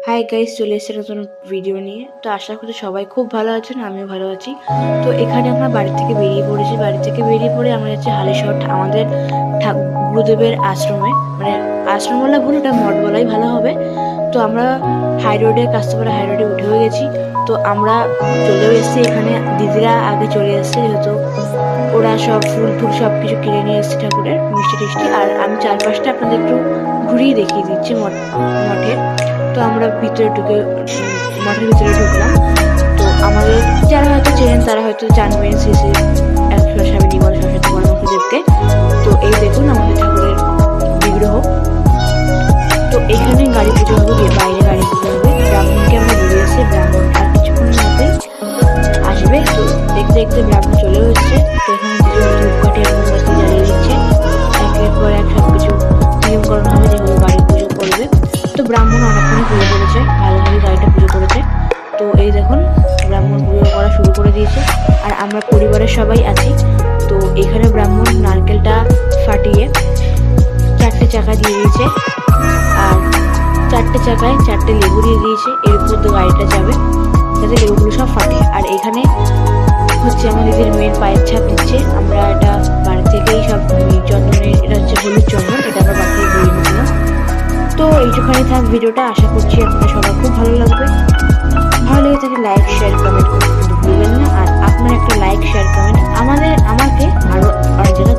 Hi guys, চলে এসেছে নতুন ভিডিও নিয়ে। তো আশা করি সবাই খুব ভালো আছেন, আমিও ভালো আছি। তো এখানে আমরা বাড়ি থেকে বেরিয়ে পড়েছি। বাড়ি থেকে বেরিয়ে পড়ে আমরা যাচ্ছি হালিশহর আমাদের গুরুদেবের আশ্রমে। মানে আশ্রম বলা ভুল, ওটা মঠ বলাই ভালো হবে। তো আমরা হাই রোডে, কাস্টমার হাই রোডে উঠেও গেছি। তো আমরা চলেও এসেছি এখানে। দিদিরা আগে চলে এসছে, যেহেতু ওরা সব ফুল ফুল সব কিছু কিনে নিয়ে এসছে ঠাকুরের, মিষ্টি টিষ্টি। আর আমি চারপাশটা আপনাদের একটু ঘুরিয়ে দেখিয়ে দিচ্ছি মঠের। তো আমরা ভিতরে ঢুকে মঠের ভিতরে ঢুকলাম। তো আমাদের যারা হয়তো চেনেন তারা হয়তো জানবেন শ্রী শ্রী স্বামী নির্মল সরস্বতী পরমহংসদেবকে। তো এই দেখুন আমাদের ঠাকুরের বিগ্রহ। তো এখানে গাড়ি পুজো হবে, বাইরে গাড়ি পুজো হবে। ব্রাহ্মণকে আমরা বেরিয়ে এসেছি, ব্রাহ্মণ আর কিছুক্ষণের মধ্যেই আসবে। তো দেখতে দেখতে ব্রাহ্মণ চলেও এসছে। তো এখানে ধূপকাঠি আর মোমবাতি জ্বালিয়ে দিচ্ছে। একের পর এক সব কিছু নিয়মকরণ হবে, যেগুলো বাড়ি পুজো করবে। তো ব্রাহ্মণ অনেকক্ষণই পুজো করেছে, ভালোভাবে গাড়িটা পুজো করেছে। তো এই দেখুন ব্রাহ্মণ পুজো করা শুরু করে দিয়েছে। আর আমরা পরিবারের সবাই আছি। তো এখানে ব্রাহ্মণ নারকেলটা ফাটিয়ে 4টে চাকা দিয়ে দিয়েছে। আর 4টে চাকায় 4টে লেবু দিয়ে দিয়েছে। এর উপর তো গাড়িটা যাবে, যাতে লেবুগুলো সব ফাটে। আর এখানে হচ্ছে আমার দিদির মেয়ের পায়ের ছাপ দিচ্ছে। আমরা এটা বাড়ি থেকেই সব চন্দনের, এটা হচ্ছে হলুদ চন্দন, এটা আমরা বাড়ি থেকে বয়ে নিয়েছিলাম। তো এইটুখানি থাক ভিডিওটা। আশা করছি আপনাদের সবার খুব ভালো লাগবে। ভালো লেগে থাকে লাইক, শেয়ার, কমেন্ট করতে কিন্তু ভুলবেন না। আর আপনার একটা লাইক, শেয়ার, কমেন্ট আমাকে আরো অনেক জায়গায়